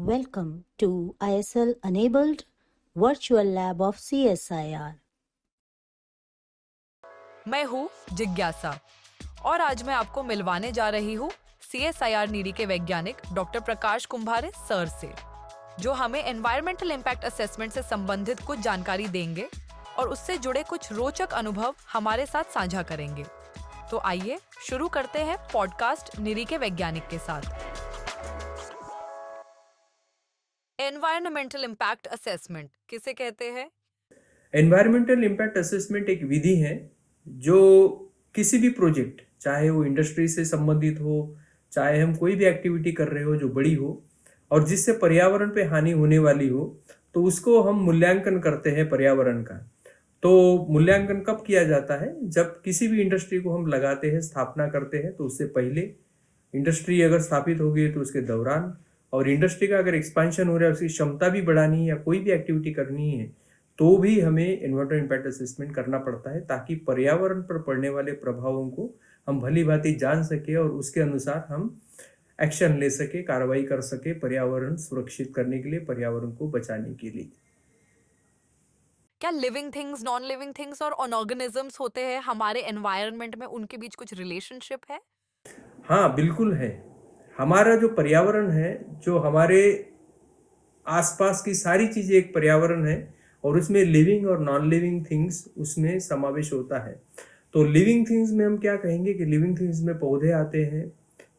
Welcome to ISL enabled virtual lab of CSIR. मैं हूँ जिज्ञासा और आज मैं आपको मिलवाने जा रही हूँ CSIR नीरी के वैज्ञानिक डॉक्टर प्रकाश कुंभारे सर से, जो हमें एनवायरमेंटल इम्पैक्ट असेसमेंट से संबंधित कुछ जानकारी देंगे और उससे जुड़े कुछ रोचक अनुभव हमारे साथ साझा करेंगे। तो आइए शुरू करते हैं पॉडकास्ट नीरी के वैज्ञानिक के साथ। एनवायरमेंटल इम्पैक्ट असेसमेंट किसे कहते हैं? एनवायरमेंटल इम्पैक्ट असेसमेंट एक विधि है जो किसी भी प्रोजेक्ट, चाहे वो इंडस्ट्री से संबंधित हो, चाहे हम कोई भी एक्टिविटी कर रहे हो जो बड़ी हो और जिससे पर्यावरण पे हानि होने वाली हो, तो उसको हम मूल्यांकन करते हैं पर्यावरण का। तो मूल्यांकन कब किया जाता है? जब किसी भी इंडस्ट्री को हम लगाते हैं, स्थापना करते हैं, तो उससे पहले, इंडस्ट्री अगर स्थापित हो गई तो उसके दौरान, और इंडस्ट्री का अगर एक्सपेंशन हो रहा है, उसकी क्षमता भी बढ़ानी है या कोई भी एक्टिविटी करनी है, तो भी हमें एनवायरमेंटल इम्पैक्ट असेसमेंट करना पड़ता है, ताकि पर्यावरण पर पड़ने वाले प्रभावों को हम भली भांति जान सके और उसके अनुसार हम एक्शन ले सके, कार्रवाई कर सके, पर्यावरण सुरक्षित करने के लिए, पर्यावरण को बचाने के लिए। क्या living things, non living things और ऑर्गेनिजम्स होते हैं हमारे एनवायरनमेंट में, उनके बीच कुछ रिलेशनशिप है? हाँ, बिल्कुल है। हमारा जो पर्यावरण है, जो हमारे आसपास की सारी चीजें एक पर्यावरण है, और उसमें लिविंग और नॉन लिविंग थिंग्स उसमें समावेश होता है। तो लिविंग थिंग्स में हम क्या कहेंगे कि लिविंग थिंग्स में पौधे आते हैं,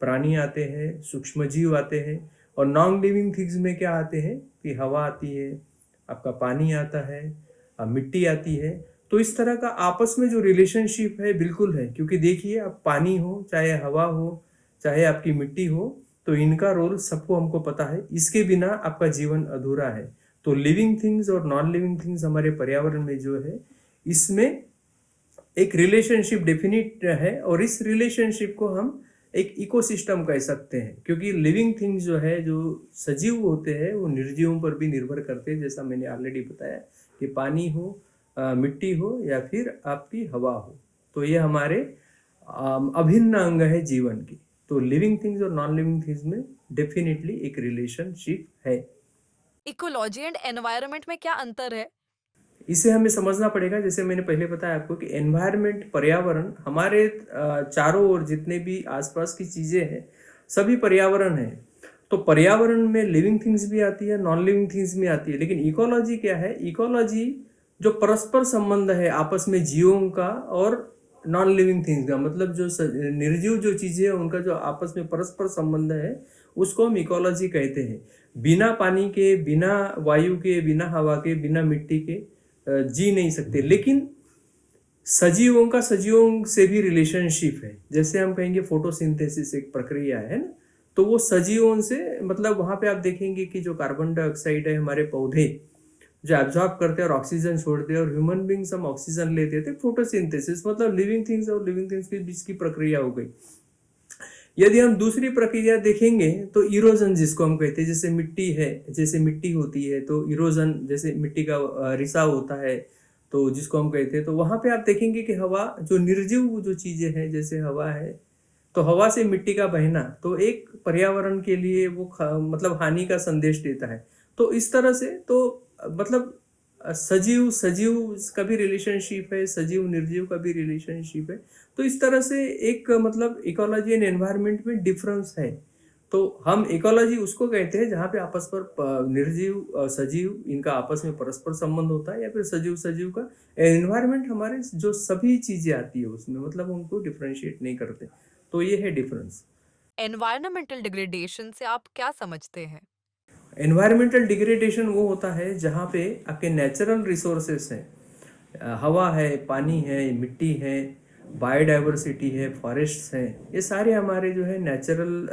प्राणी आते हैं, सूक्ष्मजीव आते हैं। और नॉन लिविंग थिंग्स में क्या आते हैं कि हवा आती है, आपका पानी आता है, मिट्टी आती है। तो इस तरह का आपस में जो रिलेशनशिप है, बिल्कुल है। क्योंकि देखिए, अब पानी हो, चाहे हवा हो, चाहे आपकी मिट्टी हो, तो इनका रोल सबको हमको पता है। इसके बिना आपका जीवन अधूरा है। तो लिविंग थिंग्स और नॉन लिविंग थिंग्स हमारे पर्यावरण में जो है, इसमें एक रिलेशनशिप डेफिनिट है, और इस रिलेशनशिप को हम एक इकोसिस्टम कह सकते हैं। क्योंकि लिविंग थिंग्स जो है, जो सजीव होते हैं, वो निर्जीवों पर भी निर्भर करते हैं, जैसा मैंने ऑलरेडी बताया कि पानी हो, मिट्टी हो, या फिर आपकी हवा हो। तो ये हमारे अभिन्न अंग है जीवन की। तो लिविंग थिंग्स और नॉन लिविंग थिंग्स में डेफिनेटली एक रिलेशनशिप है। इकोलॉजी एंड एनवायरनमेंट में क्या अंतर है? इसे हमें समझना पड़ेगा। जैसे मैंने पहले बताया आपको कि एनवायरनमेंट, पर्यावरण, हमारे चारों ओर जितने भी आसपास की चीजें हैं, सभी पर्यावरण है। तो पर्यावरण में लिविंग थिंग्स भी आती है, नॉन लिविंग थिंग्स भी आती है। लेकिन इकोलॉजी क्या है? इकोलॉजी जो परस्पर संबंध है आपस में जीवों का और नॉन लिविंग थिंग्स का, मतलब जो निर्जीव जो चीजें हैं, उनका जो आपस में परस्पर संबंध है, उसको हम इकोलॉजी कहते हैं। बिना पानी के, बिना वायु के, बिना हवा के, बिना मिट्टी के जी नहीं सकते। लेकिन सजीवों का सजीवों से भी रिलेशनशिप है। जैसे हम कहेंगे फोटोसिंथेसिस एक प्रक्रिया है ना, तो वो सजीवों से, मतलब वहां पे आप देखेंगे कि जो कार्बन डाइऑक्साइड है, हमारे पौधे जो एब्जॉर्ब करते हैं और ऑक्सीजन छोड़ते हैं, और ह्यूमन बींग्स हम ऑक्सीजन लेते थे। फोटोसिंथेसिस मतलब लिविंग थिंग्स और लिविंग थिंग्स के बीच की प्रक्रिया हो गई। यदि हम दूसरी प्रक्रिया देखेंगे तो इरोजन जिसको हम कहते हैं, जैसे मिट्टी है, जैसे मिट्टी होती है तो इरोजन, जैसे मिट्टी का रिसाव होता है, तो जिसको हम कहते हैं, तो वहां पे आप देखेंगे कि हवा, जो निर्जीव जो चीजें हैं, जैसे हवा है, तो हवा से मिट्टी का बहना तो एक पर्यावरण के लिए वो मतलब हानि का संदेश देता है। तो इस तरह से, तो मतलब सजीव सजीव का भी रिलेशनशिप है, सजीव निर्जीव का भी रिलेशनशिप है। तो इस तरह से एक मतलब इकोलॉजी एंड एनवायरनमेंट में डिफरेंस है। तो हम इकोलॉजी उसको कहते हैं जहाँ पे आपस पर निर्जीव सजीव इनका आपस में परस्पर संबंध होता है, या फिर सजीव सजीव का। एनवायरनमेंट हमारे जो सभी चीजें आती है उसमें, मतलब उनको डिफ्रेंशिएट नहीं करते। तो ये है डिफरेंस। एनवायरमेंटल डिग्रेडेशन से आप क्या समझते हैं? एनवायरमेंटल डिग्रेडेशन वो होता है जहाँ पे आपके नेचुरल रिसोर्सेस हैं, हवा है, पानी है, मिट्टी है, बायोडाइवर्सिटी है, फॉरेस्ट्स हैं, ये सारे हमारे जो है नेचुरल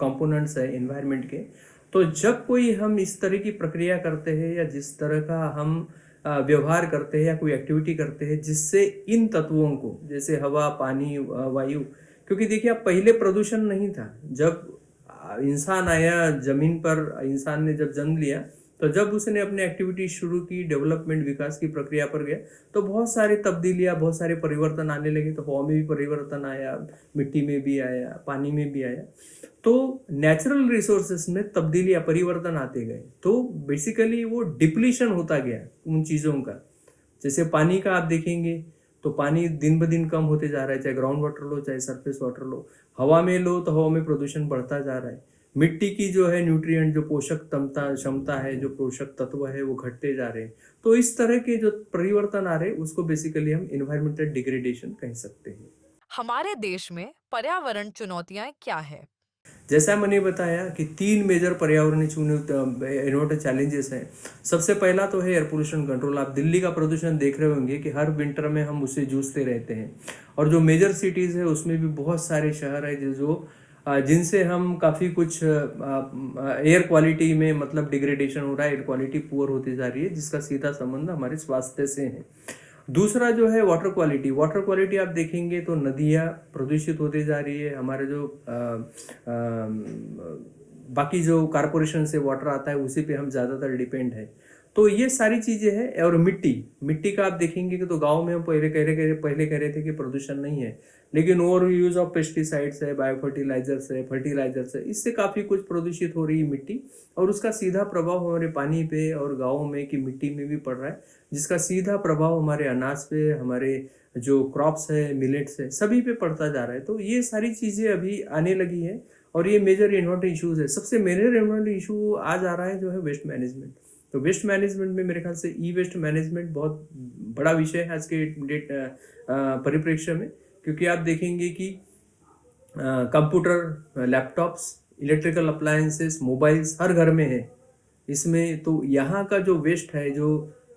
कंपोनेंट्स है एनवायरनमेंट के। तो जब कोई हम इस तरह की प्रक्रिया करते हैं, या जिस तरह का हम व्यवहार करते हैं, या कोई एक्टिविटी करते हैं जिससे इन तत्वों को, जैसे हवा, पानी, वायु, क्योंकि देखिए अब पहले प्रदूषण नहीं था। जब इंसान आया जमीन पर, इंसान ने जब जन्म लिया, तो तो जब उसने अपनी एक्टिविटी शुरू की, डेवलपमेंट विकास की प्रक्रिया पर गया, तो बहुत सारी तब्दीलियाँ, बहुत सारे परिवर्तन आने लगे। तो हवा में भी परिवर्तन आया, मिट्टी में भी आया, पानी में भी आया। तो नेचुरल रिसोर्सेस में तब्दीलियाँ, परिवर्तन आते गए। तो बेसिकली वो डिप्लीशन होता गया उन चीज़ों का। जैसे पानी का आप देखेंगे तो पानी दिन ब दिन कम होते जा रहा है, चाहे ग्राउंड वाटर लो, चाहे सरफेस वाटर लो। हवा में लो तो हवा में प्रदूषण बढ़ता जा रहा है। मिट्टी की जो है न्यूट्रिएंट, जो पोषक क्षमता है, जो पोषक तत्व है, वो घटते जा रहे हैं। तो इस तरह के जो परिवर्तन आ रहे हैं उसको बेसिकली हम इन्वायरमेंटल डिग्रेडेशन कह सकते हैं। हमारे देश में पर्यावरण चुनौतियां क्या है? जैसा मैंने बताया कि 3 मेजर पर्यावरणीय इन्वर्टर चैलेंजेस हैं। सबसे पहला तो है एयर पोल्यूशन कंट्रोल। आप दिल्ली का प्रदूषण देख रहे होंगे कि हर विंटर में हम उससे जूझते रहते हैं। और जो मेजर सिटीज़ है उसमें भी बहुत सारे शहर है जिनसे हम काफ़ी कुछ एयर क्वालिटी में मतलब डिग्रेडेशन हो रहा है, एयर क्वालिटी पुअर होती जा रही है, जिसका सीधा संबंध हमारे स्वास्थ्य से है। दूसरा जो है वाटर क्वालिटी आप देखेंगे तो नदियाँ प्रदूषित होती जा रही है। हमारे जो बाकी जो कारपोरेशन से वाटर आता है उसी पे हम ज़्यादातर डिपेंड है। तो ये सारी चीज़ें हैं। और मिट्टी का आप देखेंगे कि तो गांव में हम पहले कह रहे थे कि प्रदूषण नहीं है, लेकिन ओवर यूज़ ऑफ पेस्टिसाइड्स है, बायो फर्टिलाइजर्स है, इससे काफ़ी कुछ प्रदूषित हो रही है मिट्टी। और उसका सीधा प्रभाव हमारे पानी पे और गाँव में की मिट्टी में भी पड़ रहा है, जिसका सीधा प्रभाव हमारे अनाज पे, हमारे जो क्रॉप्स है, मिलेट्स है, सभी पे पड़ता जा रहा है। तो ये सारी चीज़ें अभी आने लगी है और ये मेजर इन्वायरमेंटल इश्यूज है। सबसे मेजर इन्वायरमेंटल इशू आज आ रहा है जो है वेस्ट मैनेजमेंट। तो वेस्ट मैनेजमेंट में मेरे ख्याल से ई वेस्ट मैनेजमेंट बहुत बड़ा विषय है आज के परिप्रेक्ष्य में, क्योंकि आप देखेंगे कि computer, laptops, electrical appliances, mobiles हर घर में है इसमें। तो यहाँ का जो वेस्ट है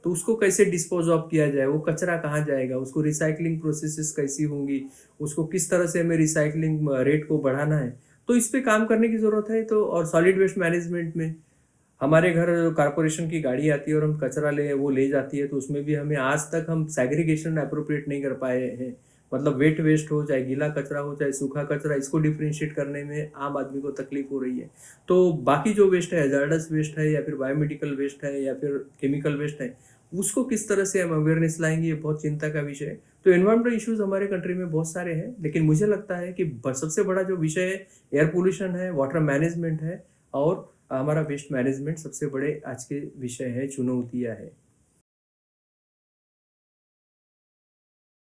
तो उसको कैसे डिस्पोज ऑफ किया जाए, वो कचरा कहाँ जाएगा, उसको रिसाइकलिंग प्रोसेसेस कैसी होंगी, उसको किस तरह से हमें रिसाइकलिंग रेट को बढ़ाना है, तो इस पे काम करने की ज़रूरत है। तो और सॉलिड वेस्ट मैनेजमेंट में हमारे घर कारपोरेशन की गाड़ी आती है और हम कचरा वो ले जाती है, तो उसमें भी हमें आज तक हम सेग्रीगेशन अप्रोप्रिएट नहीं कर पाए हैं। मतलब वेट वेस्ट हो, चाहे गीला कचरा हो, चाहे सूखा कचरा, इसको डिफ्रेंशिएट करने में आम आदमी को तकलीफ हो रही है। तो बाकी जो वेस्ट है, हैजार्डस वेस्ट है या फिर बायोमेडिकल वेस्ट है या फिर केमिकल वेस्ट है, उसको किस तरह से हम अवेयरनेस लाएंगे, ये बहुत चिंता का विषय है। तो एनवायरमेंटल इश्यूज हमारे कंट्री में बहुत सारे हैं, लेकिन मुझे लगता है कि सबसे बड़ा जो विषय है एयर पोल्यूशन है, वाटर मैनेजमेंट है और हमारा वेस्ट मैनेजमेंट सबसे बड़े आज के विषय है, चुनौतियाँ है।